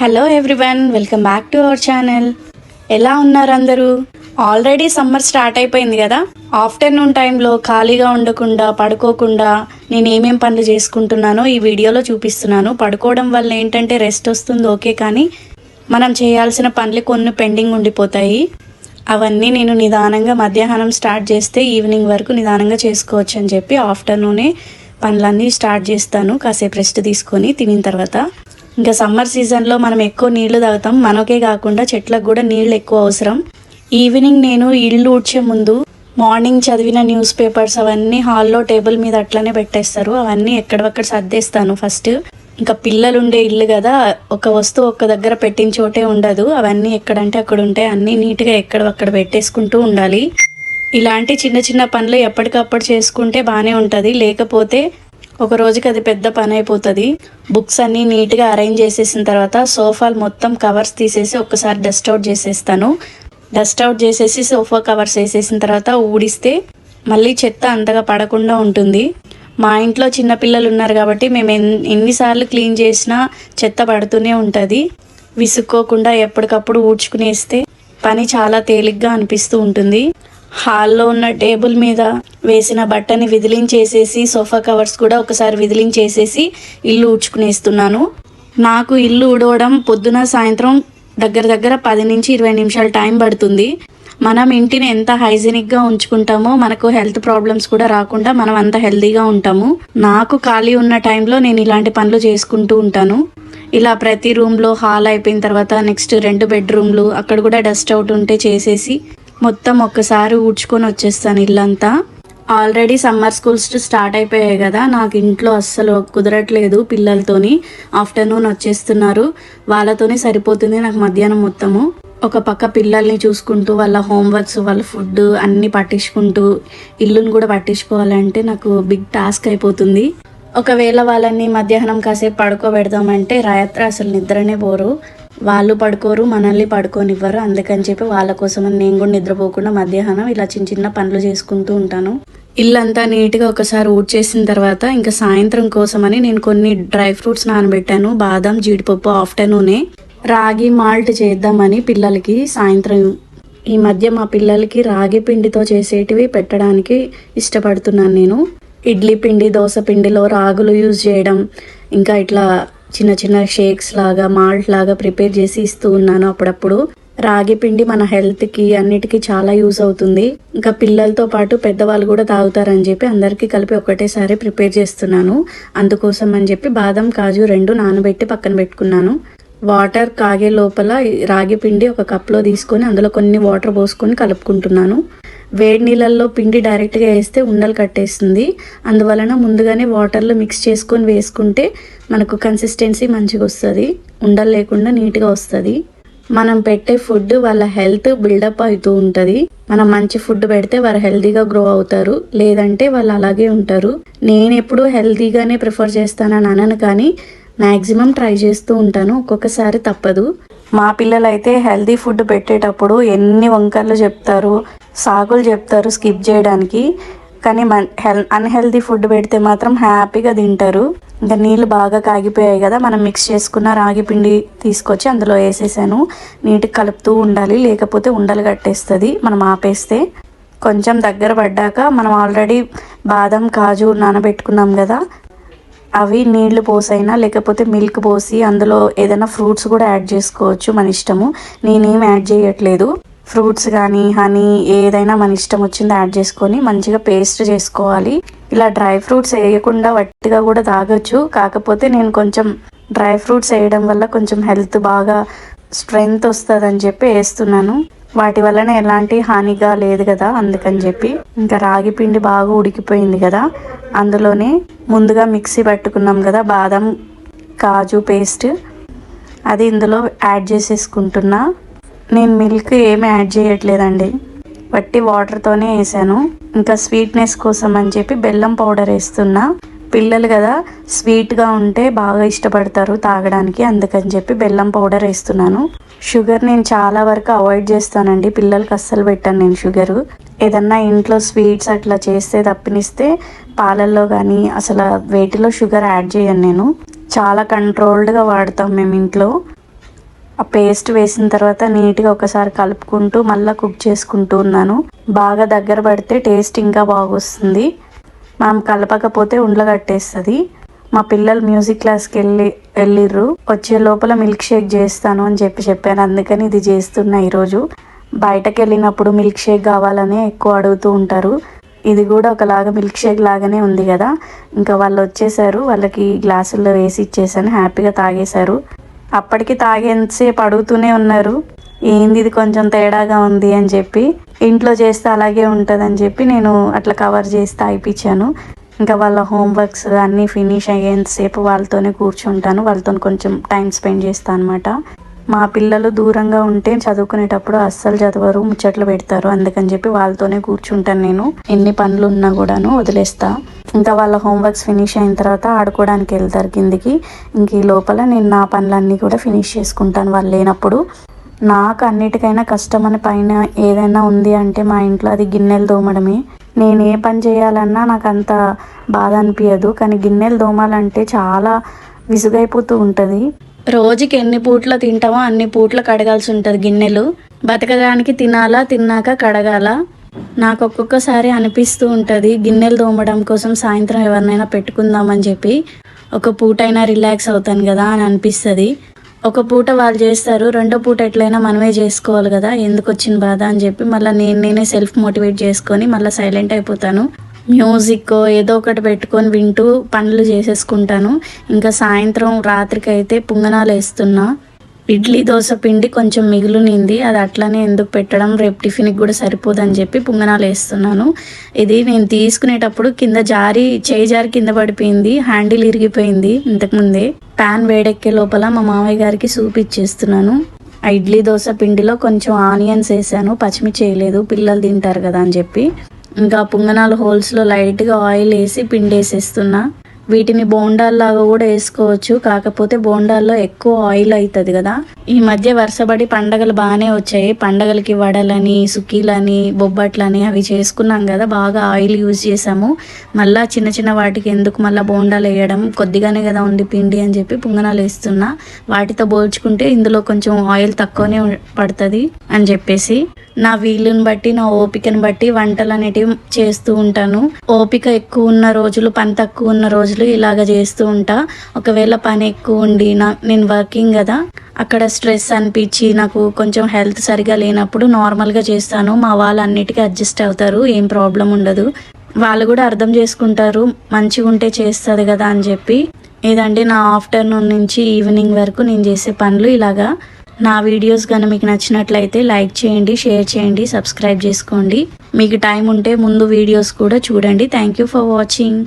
Hello everyone, welcome back to our channel. ఎలా ఉన్నారు అందరూ? ఆల్రెడీ సమ్మర్ స్టార్ట్ అయిపోయింది కదా. ఆఫ్టర్నూన్ టైంలో ఖాళీగా ఉండకుండా పడుకోకుండా నేను ఏమేం పనులు చేసుకుంటున్నానో ఈ వీడియోలో చూపిస్తున్నాను. పడుకోవడం వల్ల ఏంటంటే రెస్ట్ వస్తుంది ఓకే, కానీ మనం చేయాల్సిన పనులు కొన్ని పెండింగ్ ఉండిపోతాయి. అవన్నీ నేను నిదానంగా మధ్యాహ్నం స్టార్ట్ చేస్తే ఈవినింగ్ వరకు నిదానంగా చేసుకోవచ్చు అని చెప్పి ఆఫ్టర్నూనే పనులన్నీ స్టార్ట్ చేస్తాను. కాసేపు రెస్ట్ తీసుకొని తినిన తర్వాత. ఇంకా సమ్మర్ సీజన్లో మనం ఎక్కువ నీళ్లు తాగుతాం, మనకే కాకుండా చెట్లకు కూడా నీళ్ళు ఎక్కువ అవసరం. ఈవినింగ్ నేను ఇల్లు ఊడ్చే ముందు మార్నింగ్ చదివిన న్యూస్ పేపర్స్ అవన్నీ హాల్లో టేబుల్ మీద అట్లనే పెట్టేస్తారు. అవన్నీ ఎక్కడొక్కడ సర్దేస్తాను ఫస్ట్. ఇంకా పిల్లలు ఉండే ఇల్లు కదా, ఒక వస్తువు ఒక్క దగ్గర పెట్టిన చోటే ఉండదు. అవన్నీ ఎక్కడంటే అక్కడ ఉంటాయి, అన్నీ నీట్గా ఎక్కడొక్కడ పెట్టేసుకుంటూ ఉండాలి. ఇలాంటి చిన్న చిన్న పనులు ఎప్పటికప్పుడు చేసుకుంటే బాగానే ఉంటుంది, లేకపోతే ఒక రోజుకి అది పెద్ద పని అయిపోతుంది. బుక్స్ అన్నీ నీట్గా అరేంజ్ చేసేసిన తర్వాత సోఫాలు మొత్తం కవర్స్ తీసేసి ఒక్కసారి డస్ట్ అవుట్ చేసేస్తాను. డస్ట్ అవుట్ చేసేసి సోఫా కవర్స్ వేసేసిన తర్వాత ఊడిస్తే మళ్ళీ చెత్త అంతగా పడకుండా ఉంటుంది. మా ఇంట్లో చిన్నపిల్లలు ఉన్నారు కాబట్టి మేము ఎన్నిసార్లు క్లీన్ చేసినా చెత్త పడుతూనే ఉంటుంది. విసుక్కోకుండా ఎప్పటికప్పుడు ఊడ్చుకునేస్తే పని చాలా తేలిగ్గా అనిపిస్తూ ఉంటుంది. హాల్లో ఉన్న టేబుల్ మీద వేసిన బట్టని విదిలించేసేసి సోఫా కవర్స్ కూడా ఒకసారి విదిలించేసేసి ఇల్లు ఊడ్చుకునేస్తున్నాను. నాకు ఇల్లు ఊడవడం పొద్దున సాయంత్రం దగ్గర 10 నుంచి 20 నిమిషాలు టైం పడుతుంది. మనం ఇంటిని ఎంత హైజీనిక్గా ఉంచుకుంటామో మనకు హెల్త్ ప్రాబ్లమ్స్ కూడా రాకుండా మనం అంత హెల్తీగా ఉంటాము. నాకు ఖాళీ ఉన్న టైంలో నేను ఇలాంటి పనులు చేసుకుంటూ ఉంటాను. ఇలా ప్రతి రూమ్లో హాల్ అయిపోయిన తర్వాత నెక్స్ట్ 2 బెడ్రూమ్లు అక్కడ కూడా డస్ట్ అవుట్ ఉంటే చేసేసి మొత్తం ఒక్కసారి ఊడ్చుకొని వచ్చేస్తాను ఇల్లంతా. ఆల్రెడీ సమ్మర్ స్కూల్స్ స్టార్ట్ అయిపోయాయి కదా, నాకు ఇంట్లో అస్సలు కుదరట్లేదు. పిల్లలతోని ఆఫ్టర్నూన్ వచ్చేస్తున్నారు, వాళ్ళతోనే సరిపోతుంది నాకు మధ్యాహ్నం మొత్తము. ఒక పక్క పిల్లల్ని చూసుకుంటూ వాళ్ళ హోంవర్క్స్ వాళ్ళ ఫుడ్ అన్నీ పట్టించుకుంటూ ఇల్లుని కూడా పట్టించుకోవాలంటే నాకు బిగ్ టాస్క్ అయిపోతుంది. ఒకవేళ వాళ్ళని మధ్యాహ్నం కాసేపు పడుకోబెడదామంటే రాత్రి అసలు నిద్రనే పోరు. వాళ్ళు పడుకోరు, మనల్ని పడుకోనివ్వరు. అందుకని చెప్పి వాళ్ళ కోసం నేను కూడా నిద్రపోకుండా మధ్యాహ్నం ఇలా చిన్న చిన్న పనులు చేసుకుంటూ ఉంటాను. ఇల్లంతా నీట్గా ఒకసారి ఊడ్చేసిన తర్వాత ఇంకా సాయంత్రం కోసమని నేను కొన్ని డ్రై ఫ్రూట్స్ నానబెట్టాను, బాదం జీడిపప్పు. ఆఫ్టర్నూనే రాగి మాల్ట్ చేద్దామని పిల్లలకి సాయంత్రం. ఈ మధ్య మా పిల్లలకి రాగి పిండితో చేసేటివి పెట్టడానికి ఇష్టపడుతున్నాను నేను. ఇడ్లీ పిండి దోశ పిండిలో రాగులు యూజ్ చేయడం, ఇంకా ఇట్లా చిన్న చిన్న షేక్స్ లాగా మాల్ట్ లాగా ప్రిపేర్ చేసి ఇస్తూ ఉన్నాను అప్పుడప్పుడు. రాగి పిండి మన హెల్త్కి అన్నిటికీ చాలా యూజ్ అవుతుంది. ఇంకా పిల్లలతో పాటు పెద్దవాళ్ళు కూడా తాగుతారని చెప్పి అందరికీ కలిపి ఒకటేసారి ప్రిపేర్ చేస్తున్నాను. అందుకోసం అని చెప్పి బాదం కాజు 2 నానబెట్టి పక్కన పెట్టుకున్నాను. వాటర్ కాగే లోపల రాగి పిండి ఒక కప్లో తీసుకొని అందులో కొన్ని వాటర్ పోసుకొని కలుపుకుంటున్నాను. వేడి నీళ్ళల్లో పిండి డైరెక్ట్గా వేస్తే ఉండలు కట్టేస్తుంది. అందువలన ముందుగానే వాటర్లో మిక్స్ చేసుకొని వేసుకుంటే మనకు కన్సిస్టెన్సీ మంచిగా వస్తుంది, ఉండలు లేకుండా నీట్గా వస్తుంది. మనం పెట్టే ఫుడ్ వాళ్ళ హెల్త్ బిల్డప్ అవుతూ ఉంటుంది. మనం మంచి ఫుడ్ పెడితే వారు హెల్తీగా గ్రో అవుతారు, లేదంటే వాళ్ళు అలాగే ఉంటారు. నేను ఎప్పుడు హెల్తీగానే ప్రిఫర్ చేస్తానని అనను, కానీ మ్యాక్సిమం ట్రై చేస్తూ ఉంటాను. ఒక్కొక్కసారి తప్పదు. మా పిల్లలైతే హెల్తీ ఫుడ్ పెట్టేటప్పుడు ఎన్ని వంకర్లు చెప్తారు, సాకులు చెప్తారు స్కిప్ చేయడానికి. కానీ అన్హెల్తీ ఫుడ్ పెడితే మాత్రం హ్యాపీగా తింటారు. ఇంకా నీళ్ళు బాగా కాగిపోయాయి కదా, మనం మిక్స్ చేసుకున్న రాగి పిండి తీసుకొచ్చి అందులో వేసేసాను. నీట్గా కలుపుతూ ఉండాలి, లేకపోతే ఉండలు కట్టేస్తుంది మనం ఆపేస్తే. కొంచెం దగ్గర పడ్డాక మనం ఆల్రెడీ బాదం కాజు నానబెట్టుకున్నాం కదా, అవి నీళ్లు పోసైనా లేకపోతే మిల్క్ పోసి అందులో ఏదైనా ఫ్రూట్స్ కూడా యాడ్ చేసుకోవచ్చు, మన ఇష్టము. నేనేం యాడ్ చేయట్లేదు. ఫ్రూట్స్ కానీ హనీ ఏదైనా మన ఇష్టం వచ్చింది యాడ్ చేసుకొని మంచిగా పేస్ట్ చేసుకోవాలి. ఇలా డ్రై ఫ్రూట్స్ వేయకుండా వట్టిగా కూడా తాగొచ్చు, కాకపోతే నేను కొంచెం డ్రై ఫ్రూట్స్ వేయడం వల్ల కొంచెం హెల్త్ బాగా స్ట్రెంగ్త్ వస్తుందని చెప్పి వేస్తున్నాను. వాటి వలన ఎలాంటి హానిగా లేదు కదా, అందుకని చెప్పి. ఇంకా రాగి పిండి బాగా ఉడికిపోయింది కదా, అందులోనే ముందుగా మిక్సీ పట్టుకున్నాం కదా బాదం కాజు పేస్ట్, అది ఇందులో యాడ్ చేసేసుకుంటున్నా. నేను మిల్క్ ఏమీ యాడ్ చేయట్లేదండి, వట్టి వాటర్తోనే వేసాను. ఇంకా స్వీట్నెస్ కోసం అని చెప్పి బెల్లం పౌడర్ వేస్తున్నా. పిల్లలు కదా స్వీట్గా ఉంటే బాగా ఇష్టపడతారు తాగడానికి, అందుకని చెప్పి బెల్లం పౌడర్ వేస్తున్నాను. షుగర్ నేను చాలా వరకు అవాయిడ్ చేస్తానండి, పిల్లలకి అస్సలు పెట్టాను నేను షుగరు. ఏదన్నా ఇంట్లో స్వీట్స్ అట్లా చేస్తే తప్పినిస్తే పాలల్లో కానీ అసలు వేటిలో షుగర్ యాడ్ చేయను నేను. చాలా కంట్రోల్డ్గా వాడతాం మేము ఇంట్లో. ఆ పేస్ట్ వేసిన తర్వాత నీట్గా ఒకసారి కలుపుకుంటూ మళ్ళీ కుక్ చేసుకుంటూ ఉన్నాను. బాగా దగ్గర పడితే టేస్ట్ ఇంకా బాగా వస్తుంది. మనం కలపకపోతే ఉండలు కట్టేస్తుంది. మా పిల్లలు మ్యూజిక్ క్లాస్కి వెళ్ళిర్రు. వచ్చే లోపల మిల్క్ షేక్ చేస్తాను అని చెప్పాను. అందుకని ఇది చేస్తున్నా. ఈరోజు బయటకు వెళ్ళినప్పుడు మిల్క్ షేక్ కావాలని ఎక్కువ అడుగుతూ ఉంటారు. ఇది కూడా ఒకలాగా మిల్క్ షేక్ లాగానే ఉంది కదా. ఇంకా వాళ్ళు వచ్చేసారు, వాళ్ళకి గ్లాసుల్లో వేసి ఇచ్చేసాను. హ్యాపీగా తాగేశారు. అప్పటికి తాగేంతసేపు అడుగుతూనే ఉన్నారు, ఏంది ఇది కొంచెం తేడాగా ఉంది అని చెప్పి. ఇంట్లో చేస్తే అలాగే ఉంటుంది అని చెప్పి నేను అట్లా కవర్ చేసి తాగిపించాను. ఇంకా వాళ్ళ హోంవర్క్స్ అన్నీ ఫినిష్ అయ్యేంతసేపు వాళ్ళతోనే కూర్చుంటాను. వాళ్ళతో కొంచెం టైం స్పెండ్ చేస్తాను అనమాట. మా పిల్లలు దూరంగా ఉంటే చదువుకునేటప్పుడు అస్సలు చదవరు, ముచ్చట్లు పెడతారు. అందుకని చెప్పి వాళ్ళతోనే కూర్చుంటాను నేను. ఎన్ని పనులు ఉన్నా కూడాను వదిలేస్తా. ఇంకా వాళ్ళ హోంవర్క్స్ ఫినిష్ అయిన తర్వాత ఆడుకోవడానికి వెళ్తారు కిందికి. ఇంక ఈ లోపల నేను నా పనులన్నీ కూడా ఫినిష్ చేసుకుంటాను వాళ్ళు లేనప్పుడు. నాకు అన్నిటికైనా కష్టం అని పైన ఏదైనా ఉంది అంటే మా ఇంట్లో అది గిన్నెలు తోమడమే. నేను ఏ పని చేయాలన్నా నాకు అంత బాధ అనిపించదు, కానీ గిన్నెలు తోమాలంటే చాలా విసుగైపోతూ ఉంటుంది. రోజుకి ఎన్ని పూట్ల తింటామో అన్ని పూట్ల కడగాల్సి ఉంటుంది గిన్నెలు. బతకడానికి తినాలా, తిన్నాక కడగాల. నాకు ఒక్కొక్కసారి అనిపిస్తూ ఉంటుంది గిన్నెలు తోమడం కోసం సాయంత్రం ఎవరినైనా పెట్టుకుందామని చెప్పి. ఒక పూట అయినా రిలాక్స్ అవుతాను కదా అని అనిపిస్తుంది. ఒక పూట వాళ్ళు చేస్తారు, రెండో పూట ఎట్లయినా మనమే చేసుకోవాలి కదా, ఎందుకు వచ్చిన బాధ అని చెప్పి మళ్ళీ నేనే సెల్ఫ్ మోటివేట్ చేసుకొని మళ్ళీ సైలెంట్ అయిపోతాను. మ్యూజిక్ ఏదో ఒకటి పెట్టుకొని వింటూ పనులు చేసేసుకుంటాను. ఇంకా సాయంత్రం రాత్రికి అయితే పుంగనాలు వేస్తున్నా. ఇడ్లీ దోశ పిండి కొంచెం మిగులునింది, అది అట్లనే ఎందుకు పెట్టడం, రేపు టిఫిన్కి కూడా సరిపోదని చెప్పి పుంగనాలు వేస్తున్నాను. ఇది నేను తీసుకునేటప్పుడు చేయి జారి కింద పడిపోయింది, హ్యాండిల్ ఇరిగిపోయింది ఇంతకుముందే. ప్యాన్ వేడెక్కే లోపల మా మామయ్య గారికి సూప్ ఇచ్చేస్తున్నాను. ఆ ఇడ్లీ దోశ పిండిలో కొంచెం ఆనియన్స్ వేసాను, పచ్చిమిర్చి వేయలేదు, పిల్లలు తింటారు కదా అని చెప్పి. ఇంకా పుంగనాలు హోల్స్లో లైట్గా ఆయిల్ వేసి పిండి వేసేస్తున్నా. వీటిని బోండాల్లాగా కూడా వేసుకోవచ్చు, కాకపోతే బోండాల్లో ఎక్కువ ఆయిల్ అవుతుంది కదా. ఈ మధ్య వరుసపడి పండగలు బాగానే వచ్చాయి. పండగలకి వడలని, సుక్కీలని, బొబ్బట్లని అవి చేసుకున్నాం కదా, బాగా ఆయిల్ యూజ్ చేసాము. మళ్ళీ చిన్న చిన్న వాటికి ఎందుకు మళ్ళీ బోండాలు వేయడం, కొద్దిగానే కదా ఉంది పిండి అని చెప్పి పుంగనాలు వేస్తున్నా. వాటితో పోల్చుకుంటే ఇందులో కొంచెం ఆయిల్ తక్కువనే పడుతుంది అని చెప్పేసి. నా వీలుని బట్టి, నా ఓపికను బట్టి వంటలు అనేటివి చేస్తూ ఉంటాను. ఓపిక ఎక్కువ ఉన్న రోజులు, పని తక్కువ ఉన్న రోజులు ఇలాగ చేస్తూ ఉంటా. ఒకవేళ పని ఎక్కువ ఉండి నేను వర్కింగ్ కదా, అక్కడ స్ట్రెస్ అనిపించి నాకు కొంచెం హెల్త్ సరిగా లేనప్పుడు నార్మల్గా చేస్తాను. మా వాళ్ళు అన్నిటికీ అడ్జస్ట్ అవుతారు, ఏం ప్రాబ్లం ఉండదు. వాళ్ళు కూడా అర్థం చేసుకుంటారు, మంచిగా ఉంటే చేస్తుంది కదా అని చెప్పి. ఇదండి నా ఆఫ్టర్నూన్ నుంచి ఈవినింగ్ వరకు నేను చేసే పనులు. ఇలాగా నా వీడియోస్ కానీ మీకు నచ్చినట్లయితే లైక్ చేయండి, షేర్ చేయండి, సబ్స్క్రైబ్ చేసుకోండి. మీకు టైం ఉంటే ముందు వీడియోస్ కూడా చూడండి. Thank you for watching.